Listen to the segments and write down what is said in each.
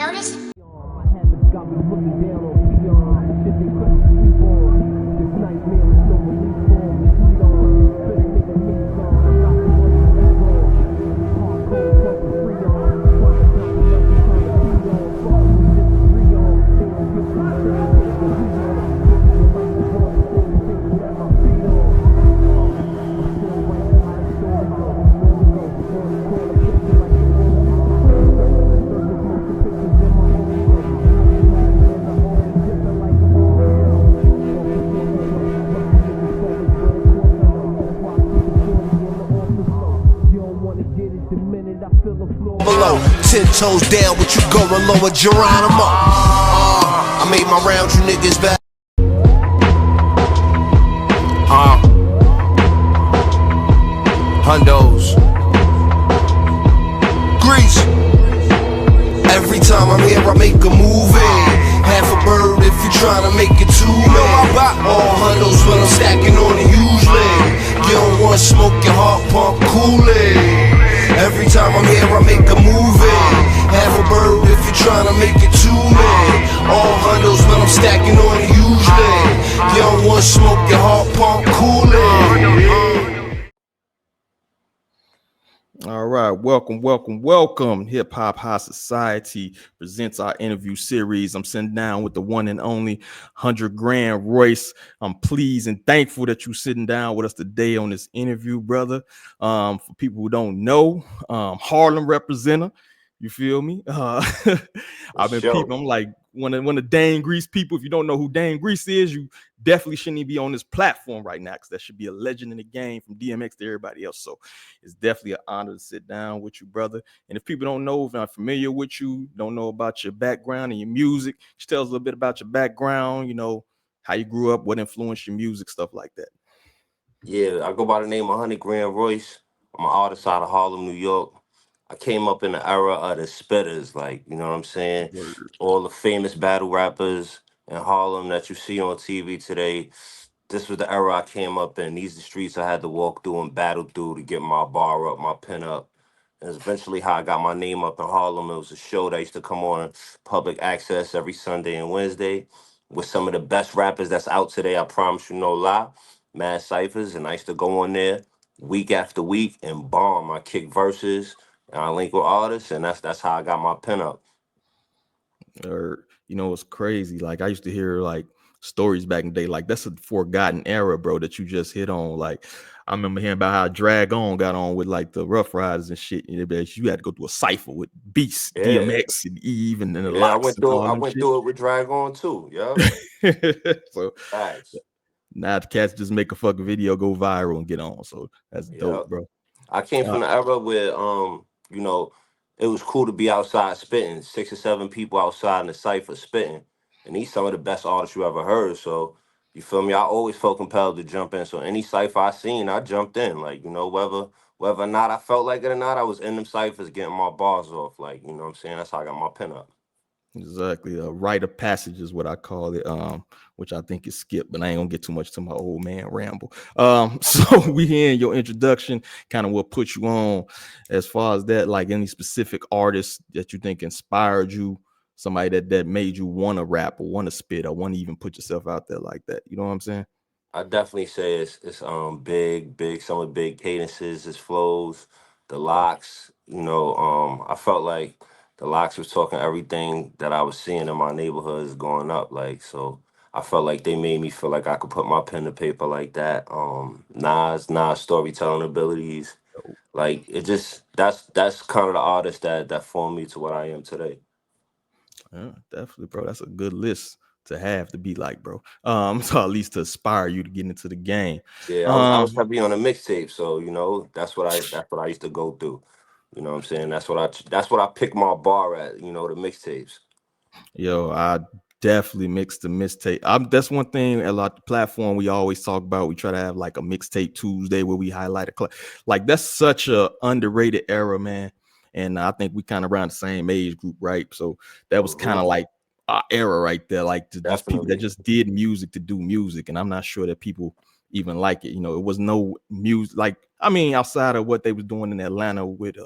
notice? Below, 10 toes down, what you going lower, Geronimo? I made my round, you niggas back. Hundos, Grease. Every time I'm here, I make a movie. Half a bird if you're trying to make it two man. All hundos when I'm stacking on it usually. You don't want smoke, your heart pump Kool-Aid. Every time I'm here, I make a movie. Half a bird if you're trying to make it two man. All hundos when I'm stacking on it usually. You don't want smoke, your heart pump Kool-Aid. All right, welcome. Hip Hop High Society presents our interview series. I'm sitting down with the one and only 100GrandRoyce. I'm pleased and thankful that you're sitting down with us today on this interview, brother. For people who don't know, Harlem representative. You feel me? I've been peeping. I'm like one of the Dane Grease people. If you don't know who Dane Grease is, you definitely shouldn't even be on this platform right now, because that should be a legend in the game from DMX to everybody else. So it's definitely an honor to sit down with you, brother. And if people don't know, if not familiar with you, don't know about your background and your music, just tell us a little bit about your background, you know, how you grew up, what influenced your music, stuff like that. Yeah, I go by the name of 100GrandRoyce. I'm an artist out of Harlem, New York. I came up in the era of the spitters, like, you know what I'm saying? Word. All the famous battle rappers in Harlem that you see on TV today. This was the era I came up in. These are the streets I had to walk through and battle through to get my bar up, my pen up. And it's eventually how I got my name up in Harlem. It was a show that used to come on public access every Sunday and Wednesday with some of the best rappers that's out today. I promise you, no lie. Mad Cyphers. And I used to go on there week after week and bomb. I kick verses and I link with artists, and that's how I got my pen up. Or, you know, it's crazy. Like, I used to hear like stories back in the day, like that's a forgotten era, bro, that you just hit on. Like, I remember hearing about how Drag On got on with like the Rough Riders and shit. You had to go through a cipher with Beast, Yeah. DMX, and Eve, and then the Yeah, Locks. I went through it with Drag On too. Yeah. So Facts. now the cats just make a fucking video, go viral, and get on. So that's dope, bro. I came from the era where you know, it was cool to be outside spitting, 6 or 7 people outside in the cypher spitting. And these some of the best artists you ever heard. So you feel me? I always felt compelled to jump in. So any cypher I seen, I jumped in. Like, you know, whether or not I felt like it or not, I was in them ciphers getting my bars off. Like, you know what I'm saying? That's how I got my pen up. Exactly. A rite of passage is what I call it, which I think is Skip, but I ain't gonna get too much to my old man ramble. So we hearing your introduction, kind of what put you on as far as that, like any specific artists that you think inspired you, somebody that made you want to rap or want to spit or want to even put yourself out there like that. You know what I'm saying? I definitely say it's big, some of the big cadences, his flows, the locks. You know, I felt like the locks was talking everything that I was seeing in my neighborhoods growing up. Like, so I felt like they made me feel like I could put my pen to paper like that. Nas storytelling abilities, like it just that's kind of the artist that formed me to what I am today. Yeah, definitely, bro. That's a good list to have to be like, bro. So at least to aspire you to get into the game. Yeah, I was heavy on a mixtape, so you know that's what I used to go through. You know what I'm saying? That's what I pick my bar at. You know, the mixtapes. Yo, I definitely mix the mixtape. That's one thing a lot of the platform we always talk about. We try to have like a mixtape Tuesday where we highlight like that's such a underrated era, man. And I think we kind of around the same age group, right? So that was kind of like our era right there, like just people that just did music to do music. And I'm not sure that people even like it. You know, it was no music like, I mean, outside of what they was doing in Atlanta with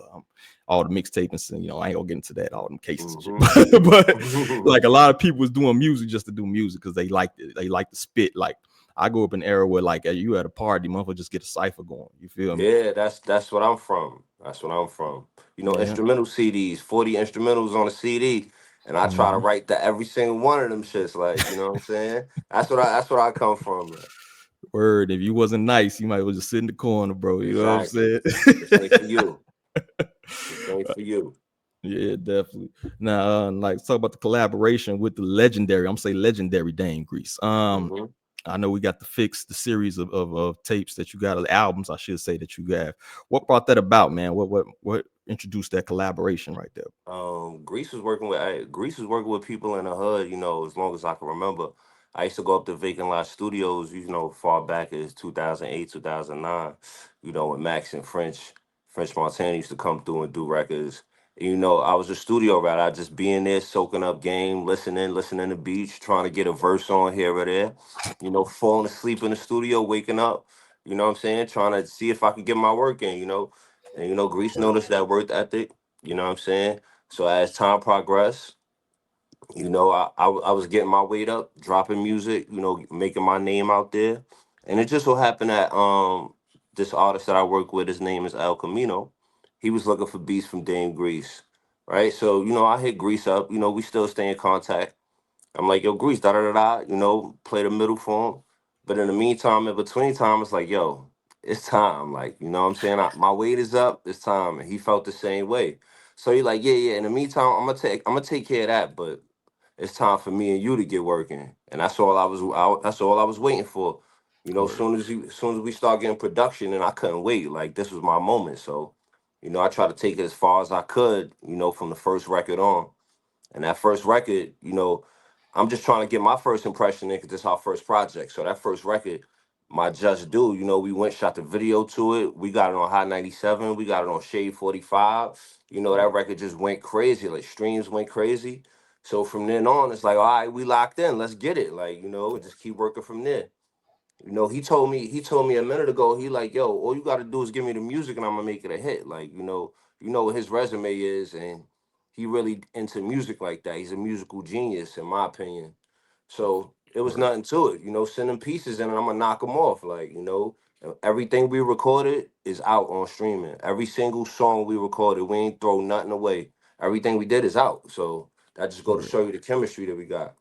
all the mixtapes and, you know, I ain't gonna get into that, all them cases and shit. But like a lot of people was doing music just to do music because they liked it. They liked to spit. Like I grew up in an era where like you at a party, motherfucker just get a cipher going. You feel me? Yeah, that's what I'm from. That's what I'm from. You know, Yeah. instrumental CDs, 40 instrumentals on a CD, and I try to Mhm. write to every single one of them shits. Like, you know what I'm saying? That's what I come from. Like, Word. If you wasn't nice, you might well just sit in the corner, bro. You know what I'm exactly. saying? This ain't for you. This ain't for you. Yeah, definitely. Now, like talk about the collaboration with the legendary. I'm gonna say legendary Dame Grease. Hmm. I know we got the series of tapes that you got, albums, I should say, that you have. What brought that about, man? What introduced that collaboration right there? Greece was working with people in the hood, you know, as long as I can remember. I used to go up to Vacant Lot Studios, you know, far back as 2008, 2009, you know, when Max and French Montana used to come through and do records. And, you know, I was a studio rat. I'd just be in there soaking up game, listening to beats, trying to get a verse on here or there, you know, falling asleep in the studio, waking up, you know what I'm saying, trying to see if I could get my work in, you know. And, you know, Greece noticed that work ethic, you know what I'm saying? So as time progressed, you know, I was getting my weight up, dropping music, you know, making my name out there. And it just so happened that this artist that I work with, his name is El Camino. He was looking for beats from Dame Grease. Right. So, you know, I hit Grease up, you know, we still stay in contact. I'm like, yo, Grease, da da da da, you know, play the middle for him. But in the meantime, in between time, it's like, yo, it's time. Like, you know what I'm saying? My weight is up, it's time. And he felt the same way. So he like, yeah, yeah. In the meantime, I'm gonna take care of that, but it's time for me and you to get working. And that's all I was waiting for. You know, Word. as soon as we start getting production, and I couldn't wait. Like this was my moment. So, you know, I tried to take it as far as I could, you know, from the first record on. And that first record, you know, I'm just trying to get my first impression in because this is our first project. So that first record, my Just Do, you know, we went shot the video to it. We got it on Hot 97. We got it on Shade 45. You know, that record just went crazy. Like streams went crazy. So from then on, it's like, all right, we locked in. Let's get it. Like, you know, and just keep working from there. You know, he told me a minute ago, he like, yo, all you gotta do is give me the music and I'm gonna make it a hit. Like, you know what his resume is, and he really into music like that. He's a musical genius, in my opinion. So it was Word. nothing to it. You know, send him pieces and I'm gonna knock them off. Like, you know, everything we recorded is out on streaming. Every single song we recorded, we ain't throw nothing away. Everything we did is out. So that just go to Word. show you the chemistry that we got.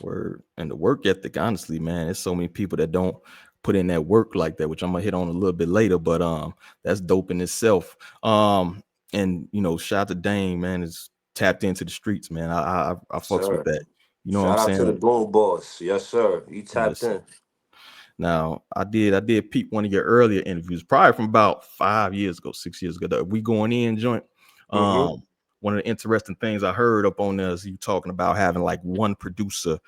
Word. And the work ethic, honestly, man, there's so many people that don't put in that work like that, which I'm gonna hit on a little bit later, but that's dope in itself. And you know, shout out to Dane, man, is tapped into the streets, man. I fucks with Sir. that. You know what I'm Shout out to the saying? Boom Boss. Yes, sir. He tapped Yes. in. Now, I did peep one of your earlier interviews, probably from about 5 years ago, 6 years ago. The We Going In joint. Mm-hmm. One of the interesting things I heard up on there is you talking about having like one producer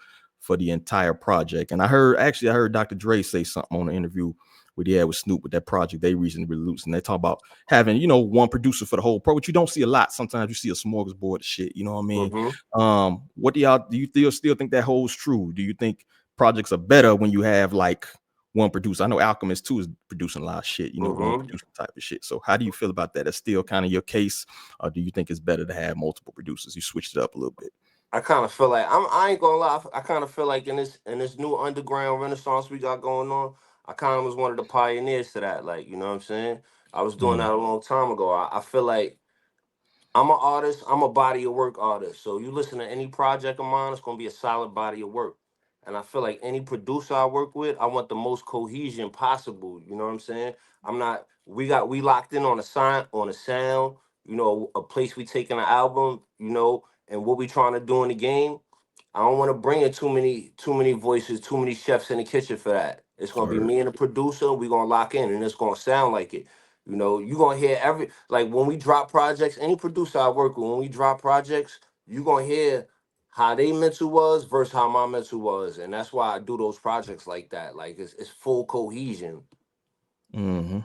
for the entire project. And I heard Dr. Dre say something on the interview with Snoop with that project they recently released. And they talk about having, you know, one producer for the whole pro, which you don't see a lot. Sometimes you see a smorgasbord of shit, you know what I mean? Mm-hmm. What do you still think that holds true? Do you think projects are better when you have like one producer? I know Alchemist too is producing a lot of shit, you know, one Mm-hmm. producer type of shit. So how do you feel about that? That's still kind of your case, or do you think it's better to have multiple producers? You switched it up a little bit. I kind of feel like I ain't gonna lie. I kind of feel like in this new underground renaissance we got going on, I kind of was one of the pioneers to that. Like, you know what I'm saying? I was doing Mm, that a long time ago. I feel like I'm an artist. I'm a body of work artist. So you listen to any project of mine, it's gonna be a solid body of work. And I feel like any producer I work with, I want the most cohesion possible. You know what I'm saying? I'm not. We locked in on a sign on a sound. You know, a place we taking an album. You know, and what we trying to do in the game. I don't want to bring in too many voices, too many chefs in the kitchen for that. It's gonna be or me and the producer. We gonna lock in, and it's gonna sound like it. You know, you gonna hear every like when we drop projects. Any producer I work with, when we drop projects, you gonna hear how they mental was versus how my mental was, and that's why I do those projects like that. Like it's full cohesion. mhm.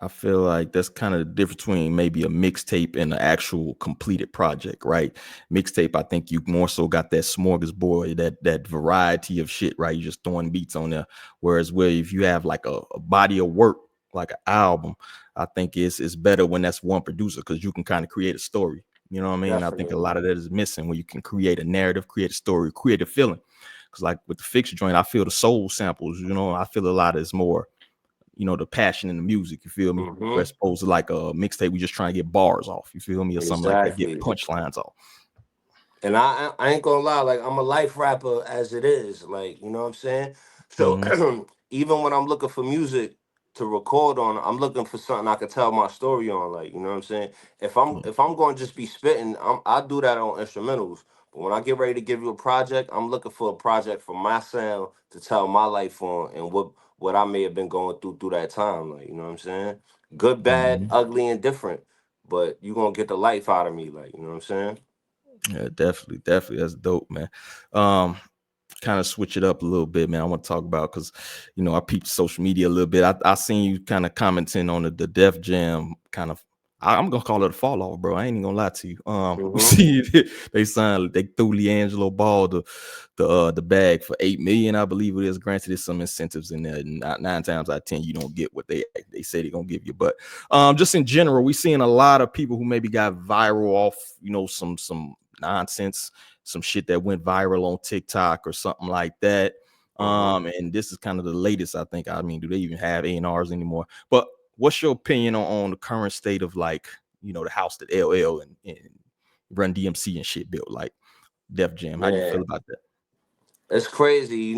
I feel like that's kind of the difference between maybe a mixtape and an actual completed project, right? Mixtape, I think you more so got that smorgasbord, that variety of shit, right? You just throwing beats on there. Whereas where if you have like a body of work, like an album, I think it's better when that's one producer because you can kind of create a story. You know what I mean? I think a Definitely. lot of that is missing when you can create a narrative, create a story, create a feeling. Because like with the fixture joint, I feel the soul samples. You know, I feel a lot is more, the passion in the music, you feel me? Hmm. As opposed to like a mixtape, we just trying to get bars off, you feel me? Or something like that, get Exactly. punchlines off. And I ain't gonna lie, like I'm a life rapper as it is, like you know what I'm saying. So Mm-hmm. even when I'm looking for music to record on, I'm looking for something I can tell my story on, like you know what I'm saying. Yeah. If I'm going to just be spitting, I do that on instrumentals. But when I get ready to give you a project, I'm looking for a project for my sound to tell my life on and what I may have been going through that time, like you know what I'm saying. Good, bad, Mm-hmm. ugly, and different, but you gonna get the life out of me, like you know what I'm saying. Yeah, definitely, definitely. That's dope, man. Um, Kind of switch it up a little bit, man. I want to talk about because I peeped social media a little bit. I seen you kind of commenting on the Def Jam kind of. I'm gonna call it a fall off, bro. I ain't even gonna lie to you. We Hmm. see they threw LiAngelo Ball the bag for 8 million, I believe it is. Granted, there's some incentives in there. And nine times out of 10, you don't get what they say they're gonna give you. But just in general, we seeing a lot of people who maybe got viral off, some nonsense, some shit that went viral on TikTok or something like that. Hmm. And this is kind of the latest, I think. I mean, do they even have A&Rs anymore? But what's your opinion on the current state of like, the house that LL and Run DMC and shit built, like Def Jam? How you feel Yeah, about that? it's crazy.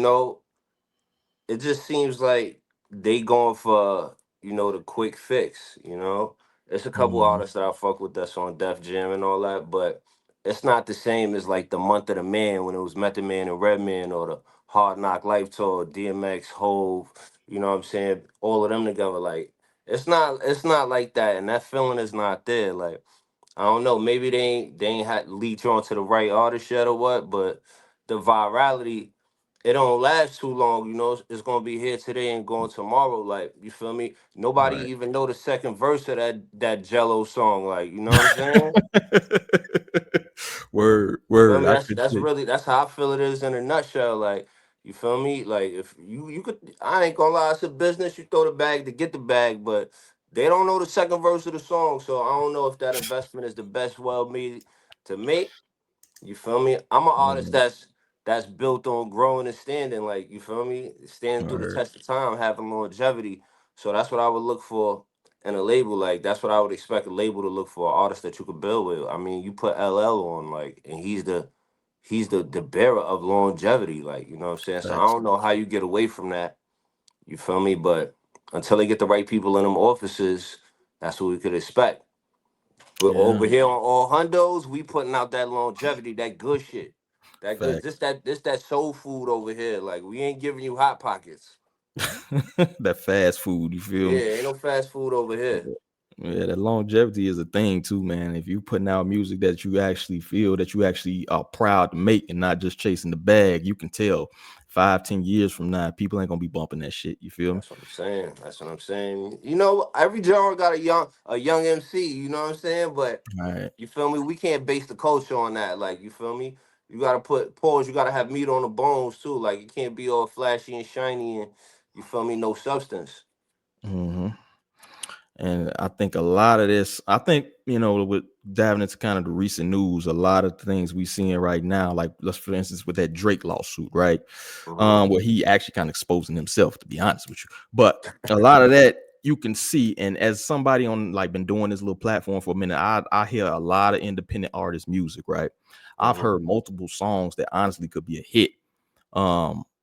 It just seems like they going for the quick fix. It's a couple Mhm. artists that I fuck with that's on Def Jam and all that, but it's not the same as like the Month of the Man when it was Method Man and Redman or the Hard Knock Life Tour, DMX, Hove. You know what I'm saying? All of them together, like it's not like that, and that feeling is not there. Like I don't know. Maybe they ain't had leech on to the right artist yet or what, but the virality, it don't last too long. It's gonna be here today and going tomorrow. Like you feel me? Nobody Right. even know the second verse of that Jello song. Like you know what I'm saying? Word, You feel word. me? I That's could that's say. really that's how I feel it is in a nutshell. Like you feel me? Like if you could, I ain't gonna lie, it's a business. You throw the bag to get the bag, but they don't know the second verse of the song, so I don't know if that investment is the best well made to make. You feel me? I'm an artist Mm, that's built on growing and standing. Like you feel me? Standing through the word. test of time, having longevity. So that's what I would look for in a label. Like that's what I would expect a label to look for, an artist that you could build with. I mean, you put LL on, like, and he's the bearer of longevity. Like you know what I'm saying. So I Facts. don't know how you get away from that. You feel me? But until they get the right people in them offices, that's what we could expect. But Yeah. over here on all hundos, we putting out that longevity, that good shit. That good Facts. this that soul food over here. Like we ain't giving you hot pockets. That fast food, you feel me? Yeah, ain't no fast food over here. Yeah, that longevity is a thing too, man. If you putting out music that you actually feel that you actually are proud to make and not just chasing the bag, you can tell 5, 10 years from now, people ain't gonna be bumping that shit. You feel me? That's what I'm saying. That's what I'm saying. Every genre got a young MC, you know what I'm saying? But All right. you feel me? We can't base the culture on that. Like, you feel me? You gotta put pause, you gotta have meat on the bones too. Like it can't be all flashy and shiny and you feel me, no substance. Hmm. And I think a lot of this, I think, with diving into kind of the recent news, a lot of things we seeing right now, like let's for instance with that Drake lawsuit, right? Hmm. Where he actually kind of exposing himself, to be honest with you. But a lot of that you can see, and as somebody on like been doing this little platform for a minute, I hear a lot of independent artist music, right? I've Hmm. heard multiple songs that honestly could be a hit.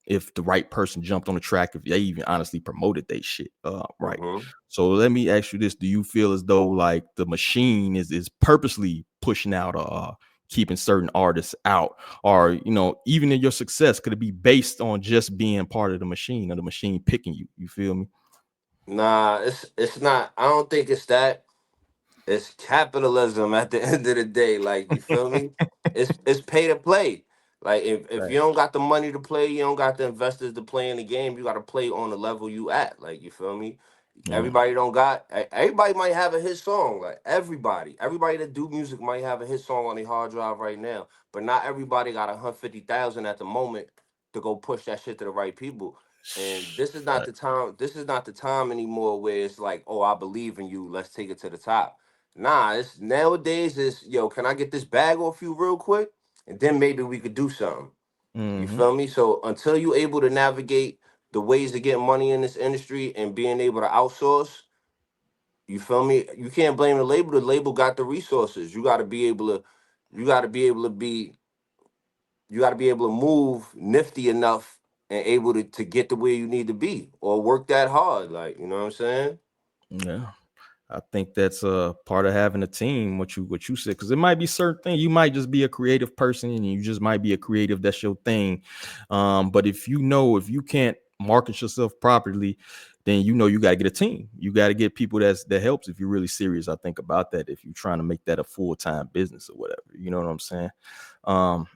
If the right person jumped on the track, if they even honestly promoted they shit. Right. Hmm. So let me ask you this: do you feel as though like the machine is purposely pushing out keeping certain artists out, or even in your success, could it be based on just being part of the machine or the machine picking you? You feel me? Nah, it's not. I don't think it's that. It's capitalism at the end of the day. Like you feel me? It's pay to play. Like if you Right. don't got the money to play, you don't got the investors to play in the game. You got to play on the level you at. Like you feel me? Yeah. Everybody don't got. Everybody might have a hit song. Like everybody that do music might have a hit song on their hard drive right now. But not everybody got 150,000 at the moment to go push that shit to the right people. And this is not Fact. the time. This is not the time anymore where it's like, oh, I believe in you. Let's take it to the top. Nah, it's nowadays. Is yo, can I get this bag off you real quick, and then maybe we could do something. You Mm-hmm. feel me? So until you able to navigate the ways to get money in this industry and being able to outsource, you feel me? You can't blame the label. The label got the resources. You got to be able to. You got to be able to be. You got to be able to move nifty enough and able to get to where you need to be or work that hard. Like you know what I'm saying? Yeah. I think that's a part of having a team. What you said, because it might be certain things. You might just be a creative person, and you just might be a creative. That's your thing. But if if you can't market yourself properly, then you got to get a team. You got to get people that helps. If you're really serious, I think about that. If you're trying to make that a full-time business or whatever, you know what I'm saying. Um,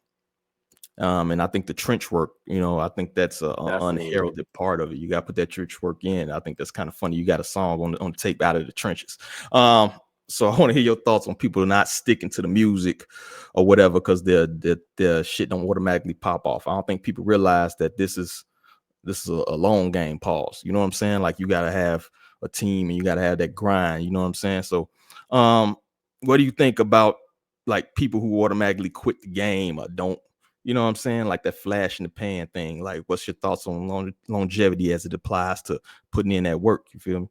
and I think the trench work, I think that's a Definitely. unheralded part of it. You got to put that trench work in. I think that's kind of funny. You got a song on the tape out of the trenches. Um, so I want to hear your thoughts on people not sticking to the music or whatever because their shit don't automatically pop off. I don't think people realize that this is a long game. Pause. You know what I'm saying? Like you got to have a team and you got to have that grind. You know what I'm saying? So, um, what do you think about like people who automatically quit the game or don't? You know what I'm saying? Like that flash in the pan thing. Like, what's your thoughts on longevity as it applies to putting in that work? You feel me?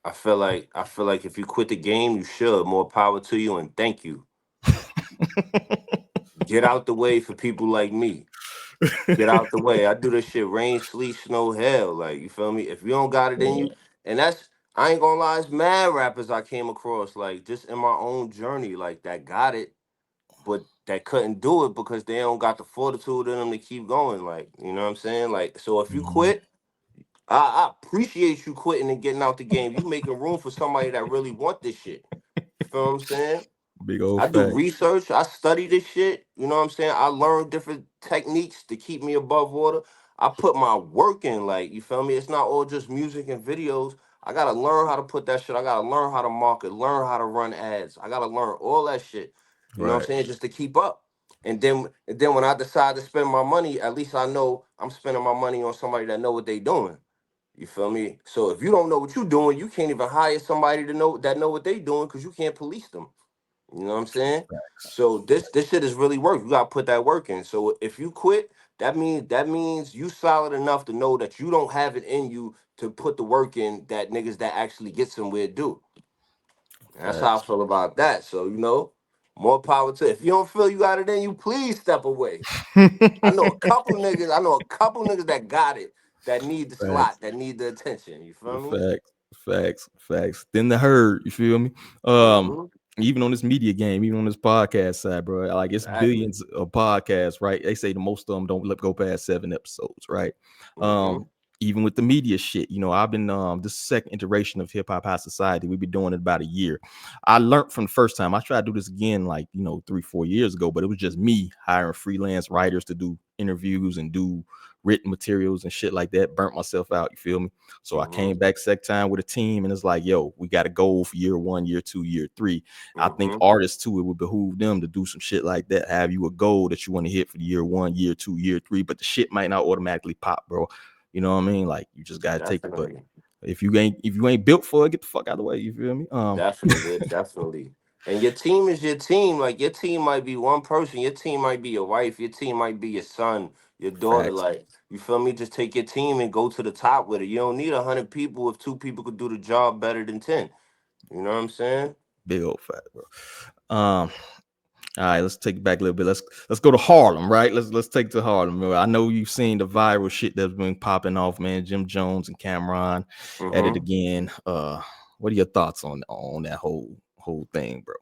I feel like if you quit the game, you should. More power to you and thank you. Get out the way for people like me. Get out the way. I do this shit rain, sleet, snow, hell. Like, you feel me? If you don't got it in Yeah. you, and that's I ain't gonna lie, it's mad rappers I came across, like just in my own journey, like that got it, but that couldn't do it because they don't got the fortitude in them to keep going. Like, you know what I'm saying? Like, so if you Mhm. quit, I appreciate you quitting and getting out the game. You making room for somebody that really want this shit. You feel what I'm saying? Big old I do fact. research. I study this shit. You know what I'm saying? I learn different techniques to keep me above water. I put my work in, like, you feel me? It's not all just music and videos. I gotta learn how to put that shit. I gotta learn how to market, learn how to run ads. I gotta learn all that shit. You know what I'm Right. saying? Just to keep up. And then when I decide to spend my money, at least I know I'm spending my money on somebody that know what they doing. You feel me? So if you don't know what you're doing, you can't even hire somebody to know what they doing because you can't police them. You know what I'm saying? So this shit is really work. You gotta put that work in. So if you quit, that means you solid enough to know that you don't have it in you to put the work in that niggas that actually get somewhere do. And that's how I Facts. feel about that. So more power to. If you don't feel you got it in you, please step away. I know a couple niggas that got it that need the Facts. slot, that need the attention. You feel me? Facts. Then the herd, you feel me? Mm-hmm. Even on this media game, even on this podcast side, bro, like it's Exactly. billions of podcasts, right? They say the most of them don't go past 7 episodes, right? Mm-hmm. Um, even with the media shit, I've been this second iteration of Hip Hop High Society. We've been doing it about a year. I learned from the first time. I tried to do this again, like 3-4 years ago, but it was just me hiring freelance writers to do interviews and do written materials and shit like that. Burnt myself out. You feel me? So I Mm-hmm. came back second time with a team, and it's like, yo, we got a goal for year 1, year 2, year 3. I think Mm-hmm. artists too, it would behoove them to do some shit like that. Have you a goal that you want to hit for the year 1, year 2, year 3, but the shit might not automatically pop, bro. You know what I mean? Like you just gotta take it. But Definitely. if you ain't built for it, get the fuck out of the way. You feel me? Definitely, definitely. And your team is your team. Like your team might be one person. Your team might be your wife. Your team might be your son, your daughter. Facts. Like you feel me? Just take your team and go to the top with it. You don't need 100 people if two people could do the job better than 10. You know what I'm saying? Big old fact, bro. All right, let's take it back a little bit. Let's go to Harlem, right? Let's take to Harlem. I know you've seen the viral shit that's been popping off, man. Jim Jones and Camron at it Mm-hmm. again. What are your thoughts on that whole thing, bro?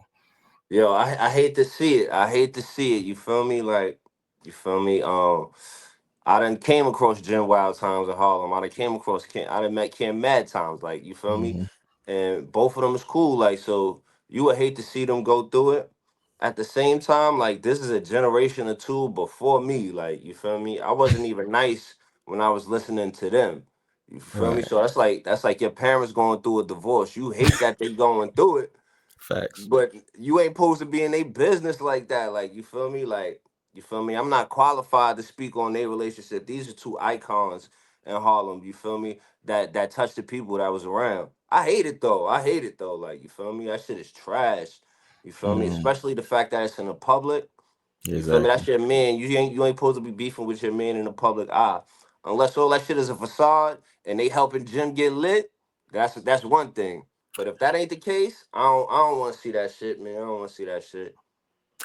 Yo, I hate to see it. I hate to see it. You feel me? Like, you feel me? I done came across Jim Wild times in Harlem. I done met Ken Mad times. Like, you feel me? Hmm. And both of them is cool. Like, so you would hate to see them go through it. At the same time, like this is a generation or two before me. Like, you feel me? I wasn't even nice when I was listening to them. You feel me? Right. So that's like your parents going through a divorce. You hate that they going through it, Facts. but you ain't supposed to be in their business like that. Like, you feel me? Like, you feel me? I'm not qualified to speak on their relationship. These are two icons in Harlem. You feel me? That touched the people that was around. I hate it though. I hate it though. Like, you feel me? That shit is trash. You feel me? Mm, Especially the fact that it's in the public. You feel me? exactly. That's your man. You ain't supposed to be beefing with your man in the public eye, unless all that shit is a facade and they helping Jim get lit. That's one thing. But if that ain't the case, I don't want to see that shit, man. I don't want to see that shit.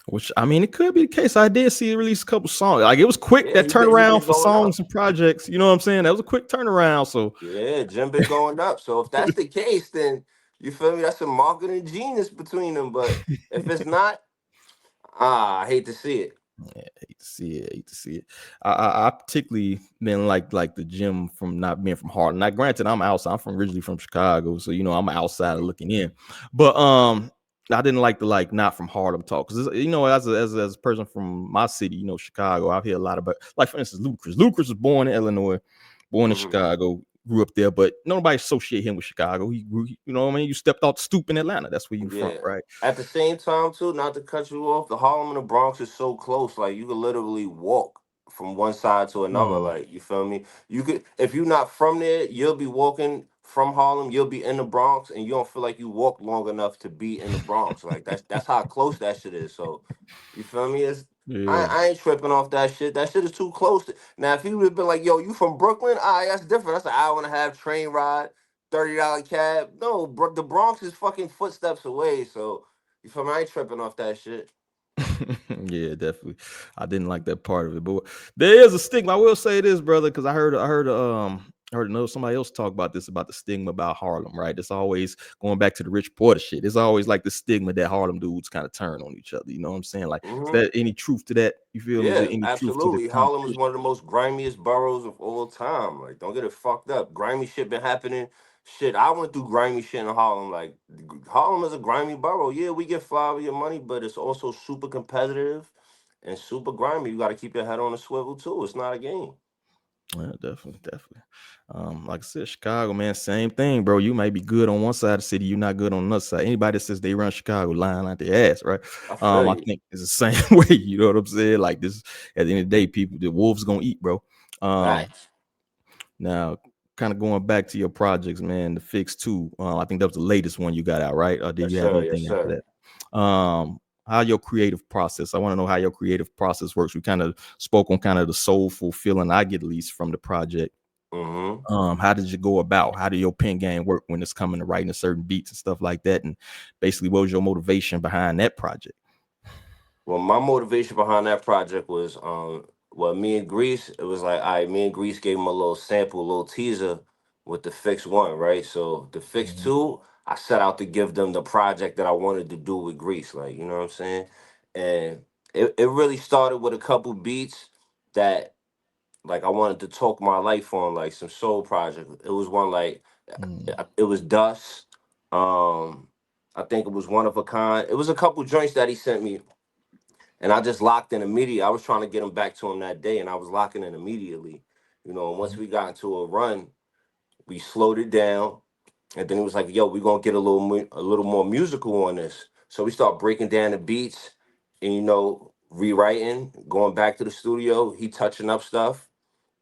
Which I mean, it could be the case. I did see it release a couple songs. Like it was quick Yeah, that he turnaround been for going songs up. and projects. You know what I'm saying? That was a quick turnaround. So Yeah, Jim been going up. So if that's the case, then you feel me? That's a marketing genius between them. But if it's not, I hate to see it. yeah, hate to see it. Hate to see it. I particularly didn't like the gym from not being from Harlem. Now, granted, I'm outside. I'm from originally from Chicago, so you know I'm an outsider Mhm. looking in. But I didn't like the like not from Harlem talk because you know as a person from my city, you know Chicago, I've heard a lot about like for instance Lucas. Lucas was born in Illinois, born in Mhm. Chicago, grew up there, but nobody associate him with Chicago. He grew, you know what I mean? You stepped off the stoop in Atlanta. That's where you from, Yeah. right? At the same time, too, not to cut you off, the Harlem and the Bronx is so close. Like, you could literally walk from one side to another. Mm, Like, you feel me? You could, if you're not from there, you'll be walking from Harlem. You'll be in the Bronx, and you don't feel like you walked long enough to be in the Bronx. Like, that's how close that shit is. So, you feel me? It's yeah. I ain't tripping off that shit. That shit is too close. Now, if he would have been like, "Yo, you from Brooklyn?" All right, that's different. That's an hour and a half train ride, $30 cab. No, the Bronx is fucking footsteps away. So you feel me? I ain't tripping off that shit. Yeah, definitely. I didn't like that part of it, but there is a stigma. I will say this, brother, because I heard another somebody else talk about this about the stigma about Harlem, right? It's always going back to the Rich Porter shit. It's always like the stigma that Harlem dudes kind of turn on each other. You know what I'm saying? Like, is Hmm. there any truth to that? You feel me? Is there Yeah, any truth to the absolutely. Harlem is competition? one of the most grimiest boroughs of all time. Like, don't get it fucked up. Grimy shit been happening. Shit, I went through grimy shit in Harlem. Like, Harlem is a grimy borough. Yeah, we get fly with your money, but it's also super competitive and super grimy. You got to keep your head on a swivel too. It's not a game. Yeah, definitely, definitely. Like I said, Chicago, man, same thing, bro. You might be good on one side of the city, you're not good on another side. Anybody that says they run Chicago lying out their ass, right? I feel I you. think it's the same way. You know what I'm saying? Like this, at the end of the day, people, the wolves gonna eat, bro. Um, Facts. Now, kind of going back to your projects, man, the Fix Two. I think that was the latest one you got out, right? Or did Yes, you have sir. Yes, anything after sir. that? How your creative process? I want to know how your creative process works. We kind of spoke on kind of the soulful feeling I get at least from the project. Mm-hmm. How did you go about? How did your pen game work when it's coming to writing a certain beats and stuff like that? And basically, what was your motivation behind that project? Well, my motivation behind that project was, well, me and Grease, it was like, me and Grease gave him a little sample, a little teaser with the Fix One, right? So the Fix Mhm. Two, I set out to give them the project that I wanted to do with Grease, like, you know what I'm saying? And it really started with a couple beats that, like, I wanted to talk my life on, like some soul project. It was one like, Mm, it was Dust. Um, I think it was One of a Kind. It was a couple joints that he sent me, and I just locked in immediately. I was trying to get him back to him that day, and I was locking in immediately. You know, and once mhm, we got into a run, we slowed it down, and then it was like, "Yo, we're gonna get a little more musical on this." So we start breaking down the beats, and rewriting, going back to the studio. He touching up stuff.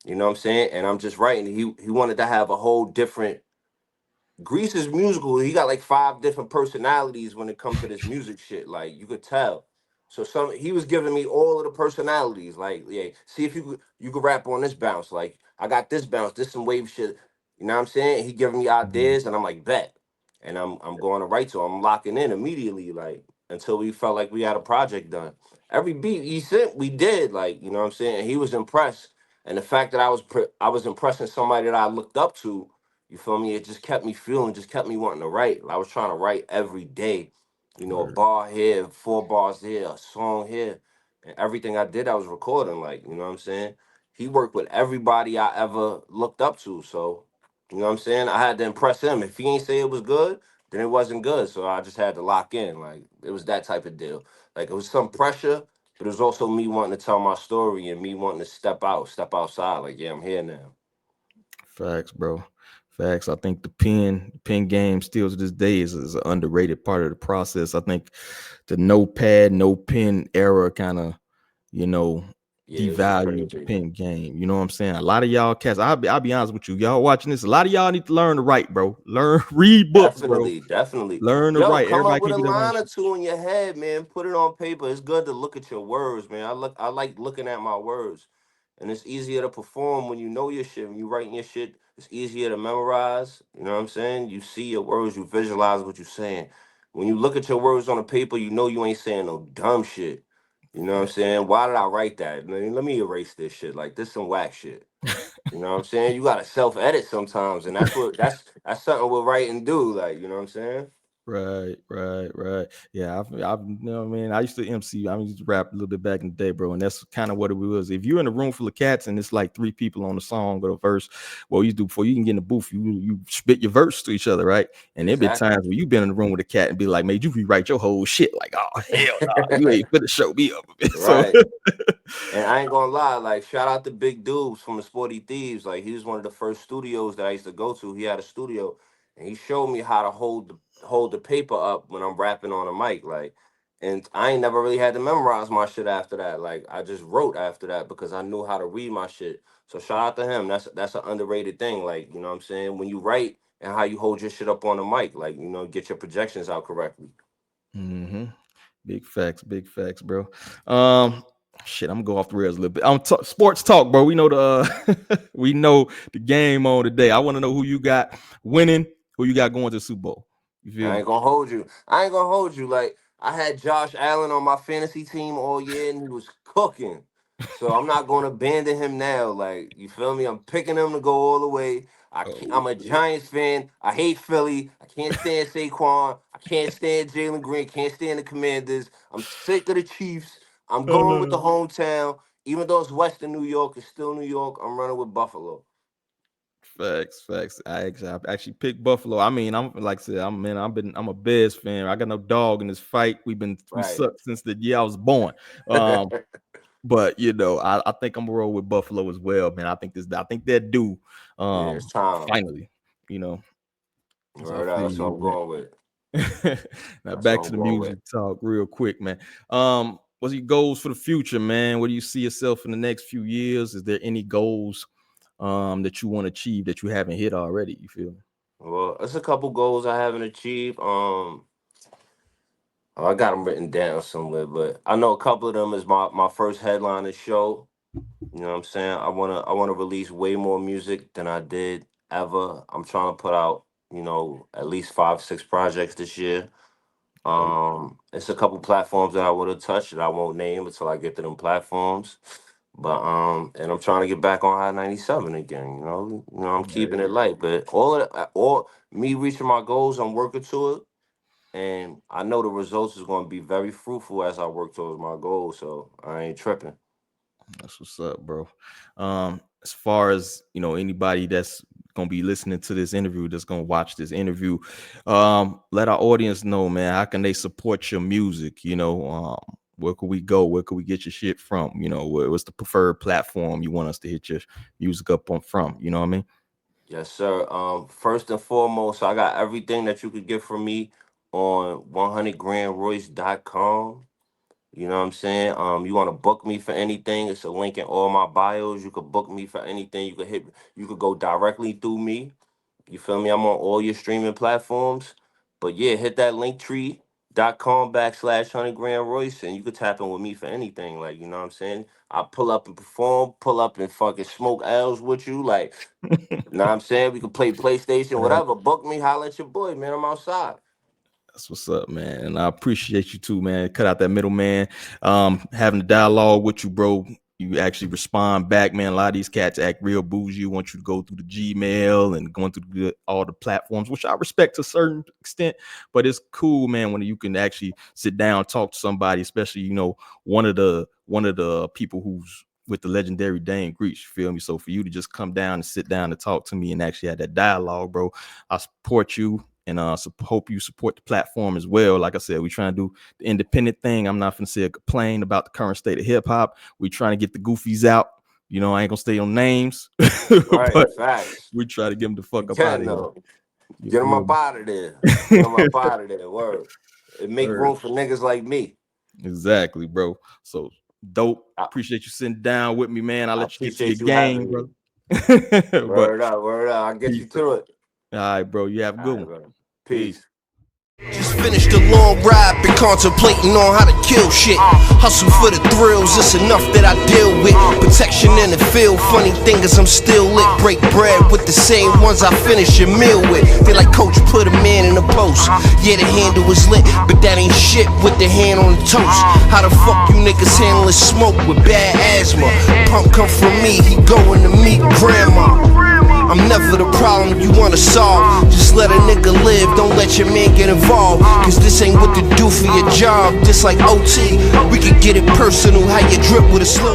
You know what I'm saying? And I'm just writing. He wanted to have a whole different. Grease is musical. He got like five different personalities when it comes to this music shit. Like, you could tell. So he was giving me all of the personalities. Like, yeah, see if you could rap on this bounce. Like, I got this bounce, this some wave shit. You know what I'm saying? He giving me mhm. ideas, and I'm like, bet. And I'm going to write to him. I'm locking in immediately, like, until we felt like we had a project done. Every beat he sent, we did. Like, you know what I'm saying? And he was impressed. And the fact that I was impressing somebody that I looked up to, you feel me? It just kept me feeling, just kept me wanting to write. I was trying to write every day. You know, a Word. bar here, four bars here, a song here. And everything I did, I was recording, like, you know what I'm saying? He worked with everybody I ever looked up to. So, you know what I'm saying? I had to impress him. If he ain't say it was good, then it wasn't good. So I just had to lock in. Like, it was that type of deal. Like, it was some pressure, but it was also me wanting to tell my story and me wanting to step outside. Like, yeah, I'm here now. Facts, bro. Facts. I think the pen game still to this day is an underrated part of the process. I think the notepad, no pen era kind of, you know, Yeah, this is devalued the crazy. pen game. You know what I'm saying? A lot of y'all cats, I'll be honest with you. Y'all watching this, a lot of y'all need to learn to write, bro. Learn, read books, bro. Definitely, definitely. Learn to Yo, write. come up Everybody with can't a do that one line or shit. two in your head, man. Put it on paper. It's good to look at your words, man. I like looking at my words. And it's easier to perform when you know your shit. When you writing your shit, it's easier to memorize. You know what I'm saying? You see your words, you visualize what you're saying. When you look at your words on the paper, you know you ain't saying no dumb shit. You know what I'm saying? Why did I write that? Man, let me erase this shit. Like this some whack shit. You know what I'm saying? You gotta self edit sometimes, and that's something we'll write and do. Like, you know what I'm saying? Right. Yeah, you know what I mean. I used to MC. I used to rap a little bit back in the day, bro, and that's kind of what it was. If you're in a room full of cats and it's like three people on the song or the verse, what you do before you can get in the booth, you spit your verse to each other, right? And there be Exactly. times where you've been in the room with a cat and be like, "Man, you rewrite your whole shit." Like, "Oh hell, no, you ain't finna show me up." So, Right. And I ain't gonna lie, like shout out to Big Dubes from the Sporty Thieves. Like he was one of the first studios that I used to go to. He had a studio and he showed me how to hold the paper up when I'm rapping on a mic. Like and I ain't never really had to memorize my shit after that. Like I just wrote after that because I knew how to read my shit. So shout out to him. That's an underrated thing. Like, you know what I'm saying? When you write and how you hold your shit up on the mic, like, you know, get your projections out correctly. hmm big facts, bro. Shit, I'm gonna go off the rails a little bit. Sports talk, bro. We know the we know the game on today. I want to know who you got winning, who you got going to the Super Bowl. You feel I me? ain't gonna hold you. I ain't gonna hold you. Like I had Josh Allen on my fantasy team all year, and he was cooking. So I'm not gonna abandon him now. Like you feel me? I'm picking him to go all the way. Oh I'm a shit. Giants fan. I hate Philly. I can't stand Saquon. I can't stand Jalen Green. Can't stand the Commanders. I'm sick of the Chiefs. I'm going with the hometown. Even though it's Western New York, it's still New York. I'm running with Buffalo. Facts. I actually picked Buffalo. I mean, I'm like I said, I'm a Bears fan. I got no dog in this fight. We Right. sucked since the year I was born. Um, but you know, I think I'm gonna roll with Buffalo as well, man. I think they're due. Yeah, it's time. Finally, you know. So I Right out. feel That's what you I'm with going with. that. Now That's what back I'm to the going with. music talk real quick, man. What's your goals for the future, man? Where do you see yourself in the next few years? Is there any goals that you want to achieve that you haven't hit already? You feel me? Well, there's a couple goals I haven't achieved. I got them written down somewhere, but I know a couple of them is my first headliner show. You know what I'm saying? I wanna release way more music than I did ever. I'm trying to put out, you know, at least 5, 6 projects this year. Oh, It's a couple platforms that I would have touched that I won't name until I get to them platforms. But and I'm trying to get back on High 97 again. I'm keeping it yeah. light. But all me reaching my goals, I'm working to it, and I know the results is going to be very fruitful as I work towards my goals. So I ain't tripping. That's what's up, bro. As far as anybody that's gonna be listening to this interview, that's gonna watch this interview, let our audience know, man. How can they support your music? Where could we go? Where could we get your shit from? What's the preferred platform you want us to hit your music up on from? You know what I mean? Yes, sir. First and foremost, I got everything that you could get from me on 100GrandRoyce.com. You know what I'm saying? You want to book me for anything? It's a link in all my bios. You could book me for anything. You could go directly through me. You feel me? I'm on all your streaming platforms. But yeah, hit that linktree.com/100 Grand Royce and you could tap in with me for anything. Like, you know what I'm saying? I pull up and perform, pull up and fucking smoke L's with you. Like, you know what I'm saying? We could play PlayStation, Right. whatever. Book me, holla at your boy, man. I'm outside. That's what's up, man. And I appreciate you too, man. Cut out that middleman. Having a dialogue with you, bro. You actually respond back, man. A lot of these cats act real bougie. Want you to go through the Gmail and going through all the platforms, which I respect to a certain extent. But it's cool, man, when you can actually sit down, talk to somebody, especially one of the people who's with the legendary Dane Greach. You feel me? So for you to just come down and sit down and talk to me and actually have that dialogue, bro, I support you and hope you support the platform as well. Like I said, we trying to do the independent thing. I'm not gonna say a complain about the current state of hip hop. We trying to get the goofies out. You know, I ain't gonna stay on names, Right, but facts. we try to get them the fuck You up out can of here. though. You Get them feel up me? out of there. Get them up out of there. Word. It make Word. room for niggas like me. Exactly, bro. So dope. I Appreciate you sitting down with me, man. I'll let you get to your appreciate you game, having me. brother. But Word up, word up. I'll get you peace. to it. All right, bro. You have a All good right, one. bro. Peace. Peace. Just finished a long ride, been contemplating on how to kill shit. Hustle for the thrills, it's enough that I deal with. Protection in the field, funny thing is I'm still lit. Break bread with the same ones I finish your meal with. They like, coach, put a man in the post. Yeah, the handle is lit, but that ain't shit with the hand on the toast. How the fuck you niggas handling smoke with bad asthma? Pump come from me, he going to meet grandma. I'm never the problem you wanna solve. Just let a nigga live, don't let your man get involved. Cause this ain't what to do for your job, this like OT. We could get it personal, how you drip with a slow